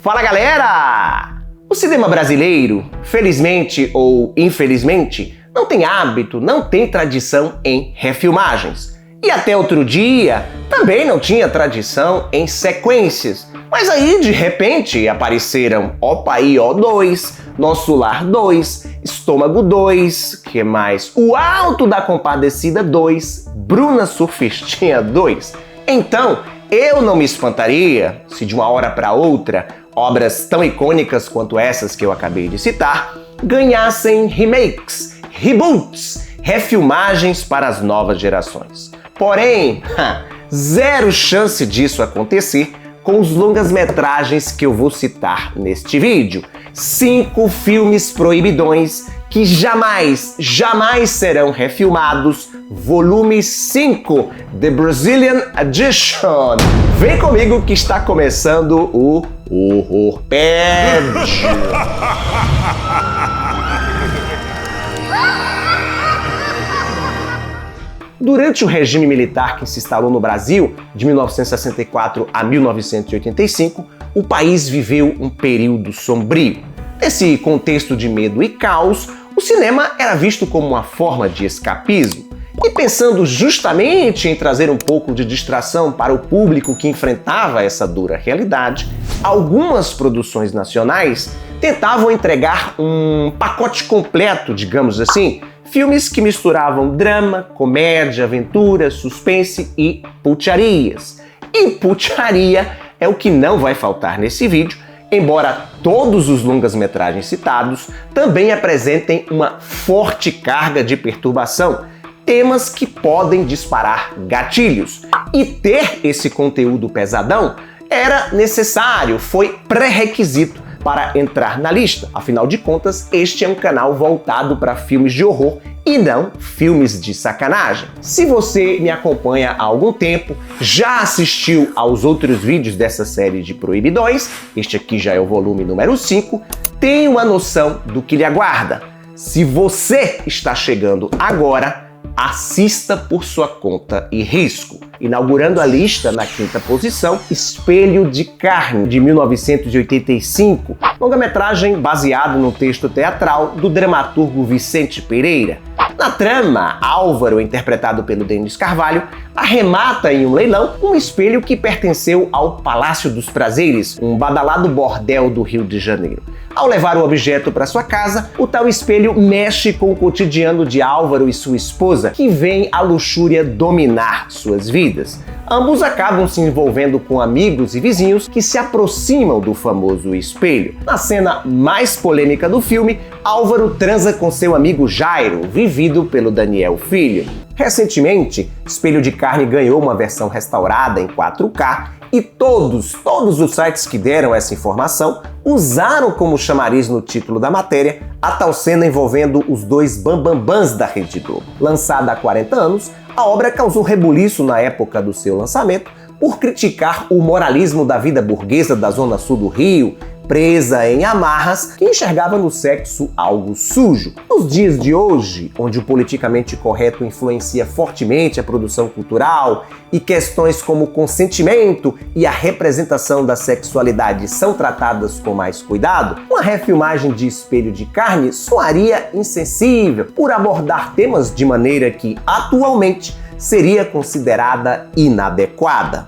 Fala, galera! O cinema brasileiro, felizmente ou infelizmente, não tem hábito, não tem tradição em refilmagens. E até outro dia, também não tinha tradição em sequências. Mas aí, de repente, apareceram Opaí O2, Nosso Lar 2, Estômago 2, que mais? O Alto da Compadecida 2, Bruna Surfistinha 2. Então, eu não me espantaria se de uma hora para outra, obras tão icônicas quanto essas que eu acabei de citar, ganhassem remakes, reboots, refilmagens para as novas gerações. Porém, zero chance disso acontecer com os longas-metragens que eu vou citar neste vídeo. 5 filmes proibidões que jamais serão refilmados. Volume 5, The Brazilian Edition. Vem comigo que está começando o Horrorpédio. Durante o regime militar que se instalou no Brasil, de 1964 a 1985, o país viveu um período sombrio. Nesse contexto de medo e caos, o cinema era visto como uma forma de escapismo. E pensando justamente em trazer um pouco de distração para o público que enfrentava essa dura realidade, algumas produções nacionais tentavam entregar um pacote completo, digamos assim, filmes que misturavam drama, comédia, aventura, suspense e putiarias. E putiaria é o que não vai faltar nesse vídeo, embora todos os longas-metragens citados também apresentem uma forte carga de perturbação, temas que podem disparar gatilhos. E ter esse conteúdo pesadão era necessário, foi pré-requisito para entrar na lista. Afinal de contas, este é um canal voltado para filmes de horror e não filmes de sacanagem. Se você me acompanha há algum tempo, já assistiu aos outros vídeos dessa série de proibidões, este aqui já é o volume número 5, tem uma noção do que lhe aguarda. Se você está chegando agora, assista por sua conta e risco. Inaugurando a lista na 5ª posição, Espelho de Carne, de 1985, longa-metragem baseado no texto teatral do dramaturgo Vicente Pereira. Na trama, Álvaro, interpretado pelo Denis Carvalho, arremata em um leilão um espelho que pertenceu ao Palácio dos Prazeres, um badalado bordel do Rio de Janeiro. Ao levar o objeto para sua casa, o tal espelho mexe com o cotidiano de Álvaro e sua esposa, que vem a luxúria dominar suas vidas. Ambos acabam se envolvendo com amigos e vizinhos que se aproximam do famoso espelho. Na cena mais polêmica do filme, Álvaro transa com seu amigo Jairo, vivido pelo Daniel Filho. Recentemente, Espelho de Carne ganhou uma versão restaurada em 4K e todos os sites que deram essa informação usaram como chamariz no título da matéria a tal cena envolvendo os dois bambambãs da Rede Globo. Lançada há 40 anos, a obra causou rebuliço na época do seu lançamento por criticar o moralismo da vida burguesa da zona sul do Rio, presa em amarras, que enxergava no sexo algo sujo. Nos dias de hoje, onde o politicamente correto influencia fortemente a produção cultural e questões como consentimento e a representação da sexualidade são tratadas com mais cuidado, uma refilmagem de Espelho de Carne soaria insensível por abordar temas de maneira que, atualmente, seria considerada inadequada.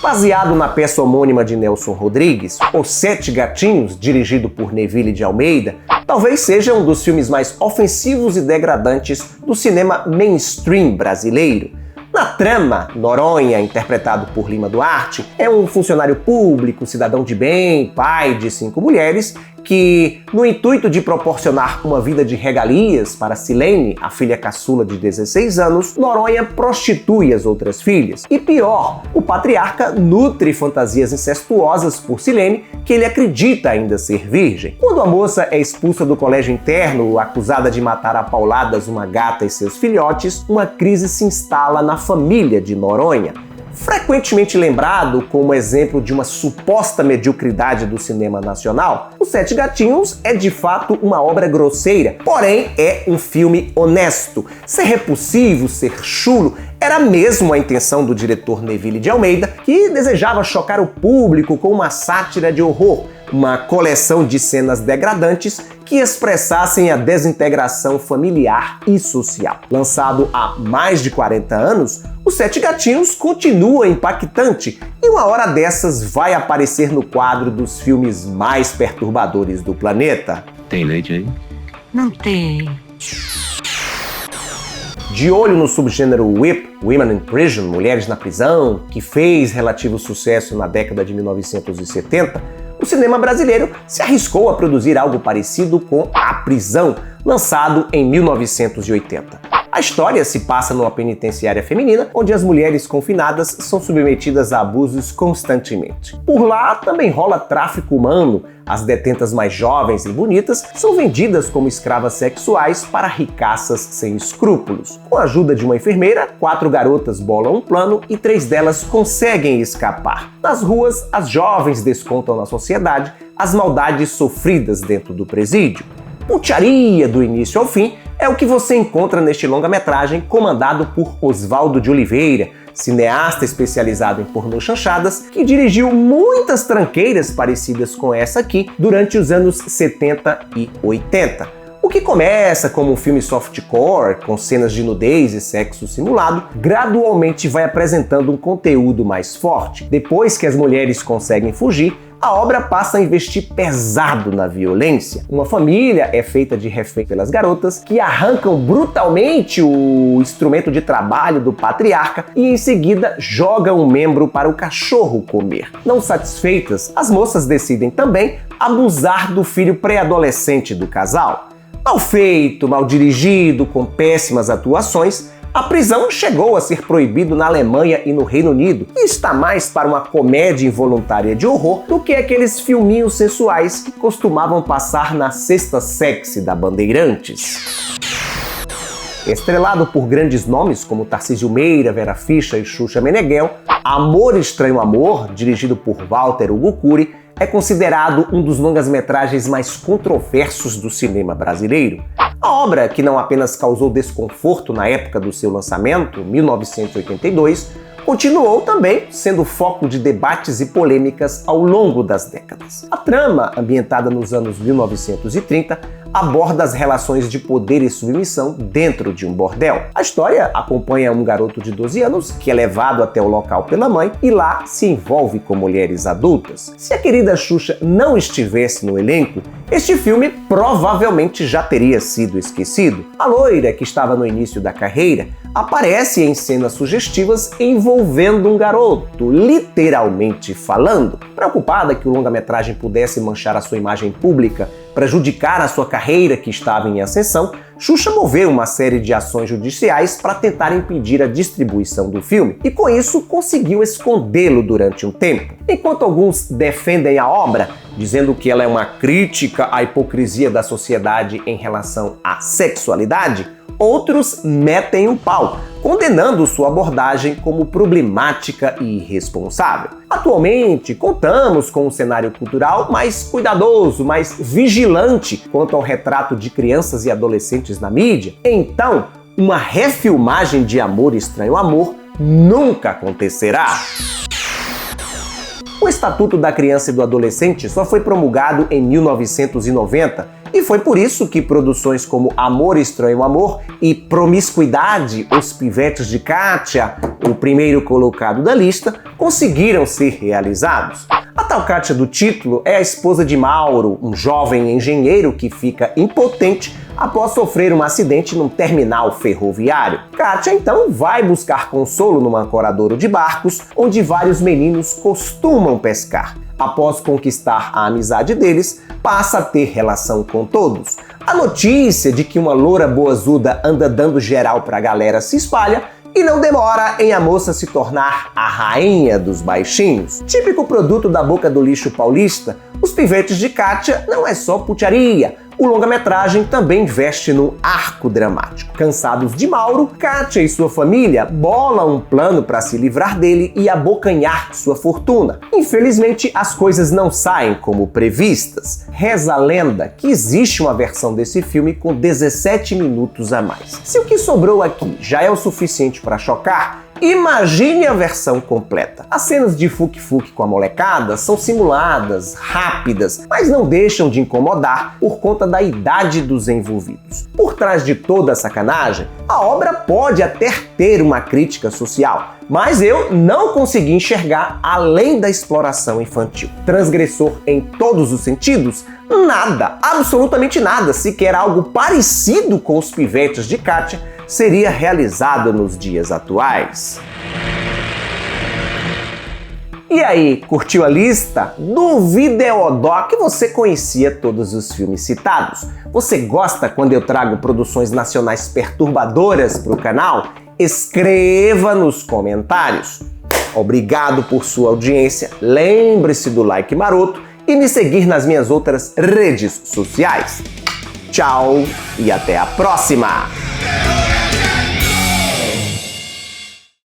Baseado na peça homônima de Nelson Rodrigues, Os Sete Gatinhos, dirigido por Neville de Almeida, talvez seja um dos filmes mais ofensivos e degradantes do cinema mainstream brasileiro. Na trama, Noronha, interpretado por Lima Duarte, é um funcionário público, cidadão de bem, pai de 5 mulheres, que, no intuito de proporcionar uma vida de regalias para Silene, a filha caçula de 16 anos, Noronha prostitui as outras filhas. E pior, o patriarca nutre fantasias incestuosas por Silene, que ele acredita ainda ser virgem. Quando a moça é expulsa do colégio interno, acusada de matar a pauladas uma gata e seus filhotes, uma crise se instala na família de Noronha. Frequentemente lembrado como exemplo de uma suposta mediocridade do cinema nacional, Os Sete Gatinhos é de fato uma obra grosseira, porém é um filme honesto. Ser repulsivo, ser chulo, era mesmo a intenção do diretor Neville de Almeida, que desejava chocar o público com uma sátira de horror, uma coleção de cenas degradantes que expressassem a desintegração familiar e social. Lançado há mais de 40 anos, Os Sete Gatinhos continua impactante e uma hora dessas vai aparecer no quadro dos filmes mais perturbadores do planeta. Tem leite aí? Não tem. De olho no subgênero WIP, Women in Prison, Mulheres na Prisão, que fez relativo sucesso na década de 1970, o cinema brasileiro se arriscou a produzir algo parecido com A Prisão, lançado em 1980. A história se passa numa penitenciária feminina, onde as mulheres confinadas são submetidas a abusos constantemente. Por lá também rola tráfico humano. As detentas mais jovens e bonitas são vendidas como escravas sexuais para ricaças sem escrúpulos. Com a ajuda de uma enfermeira, 4 garotas bolam um plano e 3 delas conseguem escapar. Nas ruas, as jovens descontam na sociedade as maldades sofridas dentro do presídio. Putaria do início ao fim é o que você encontra neste longa-metragem comandado por Oswaldo de Oliveira, cineasta especializado em pornô-chanchadas, que dirigiu muitas tranqueiras parecidas com essa aqui durante os anos 70 e 80. O que começa como um filme softcore, com cenas de nudez e sexo simulado, gradualmente vai apresentando um conteúdo mais forte. Depois que as mulheres conseguem fugir, a obra passa a investir pesado na violência. Uma família é feita de refém pelas garotas, que arrancam brutalmente o instrumento de trabalho do patriarca e em seguida jogam um membro para o cachorro comer. Não satisfeitas, as moças decidem também abusar do filho pré-adolescente do casal. Mal feito, mal dirigido, com péssimas atuações, A Prisão chegou a ser proibido na Alemanha e no Reino Unido e está mais para uma comédia involuntária de horror do que aqueles filminhos sensuais que costumavam passar na Sexta Sexy da Bandeirantes. Estrelado por grandes nomes como Tarcísio Meira, Vera Fischer e Xuxa Meneghel, Amor Estranho Amor, dirigido por Walter Hugo Cury, é considerado um dos longas-metragens mais controversos do cinema brasileiro. A obra, que não apenas causou desconforto na época do seu lançamento, 1982, continuou também sendo foco de debates e polêmicas ao longo das décadas. A trama, ambientada nos anos 1930, aborda as relações de poder e submissão dentro de um bordel. A história acompanha um garoto de 12 anos que é levado até o local pela mãe e lá se envolve com mulheres adultas. Se a querida Xuxa não estivesse no elenco, este filme provavelmente já teria sido esquecido. A loira, que estava no início da carreira, aparece em cenas sugestivas envolvendo um garoto, literalmente falando. Preocupada que o longa-metragem pudesse manchar a sua imagem pública, prejudicar a sua carreira que estava em ascensão, Xuxa moveu uma série de ações judiciais para tentar impedir a distribuição do filme e com isso conseguiu escondê-lo durante um tempo. Enquanto alguns defendem a obra, dizendo que ela é uma crítica à hipocrisia da sociedade em relação à sexualidade, outros metem o pau, condenando sua abordagem como problemática e irresponsável. Atualmente, contamos com um cenário cultural mais cuidadoso, mais vigilante quanto ao retrato de crianças e adolescentes na mídia. Então, uma refilmagem de Amor Estranho Amor nunca acontecerá. O Estatuto da Criança e do Adolescente só foi promulgado em 1990 e foi por isso que produções como Amor Estranho Amor e Promiscuidade, Os Pivetes de Kátia, o primeiro colocado da lista, conseguiram ser realizados. A tal Kátia do título é a esposa de Mauro, um jovem engenheiro que fica impotente após sofrer um acidente num terminal ferroviário. Kátia então vai buscar consolo num ancoradouro de barcos, onde vários meninos costumam pescar. Após conquistar a amizade deles, passa a ter relação com todos. A notícia de que uma loura boazuda anda dando geral pra galera se espalha e não demora em a moça se tornar a rainha dos baixinhos. Típico produto da boca do lixo paulista, Os Pivetes de Kátia não é só putaria. O longa-metragem também investe no arco dramático. Cansados de Mauro, Kátia e sua família bolam um plano para se livrar dele e abocanhar sua fortuna. Infelizmente, as coisas não saem como previstas. Reza a lenda que existe uma versão desse filme com 17 minutos a mais. Se o que sobrou aqui já é o suficiente para chocar, imagine a versão completa. As cenas de fuque-fuque com a molecada são simuladas, rápidas, mas não deixam de incomodar por conta da idade dos envolvidos. Por trás de toda a sacanagem, a obra pode até ter uma crítica social, mas eu não consegui enxergar além da exploração infantil. Transgressor em todos os sentidos? Nada, absolutamente nada, sequer algo parecido com os pivetes de Kátia seria realizado nos dias atuais. E aí, curtiu a lista? Duvido que você conhecia todos os filmes citados. Você gosta quando eu trago produções nacionais perturbadoras para o canal? Escreva nos comentários. Obrigado por sua audiência, lembre-se do like maroto e me seguir nas minhas outras redes sociais. Tchau e até a próxima!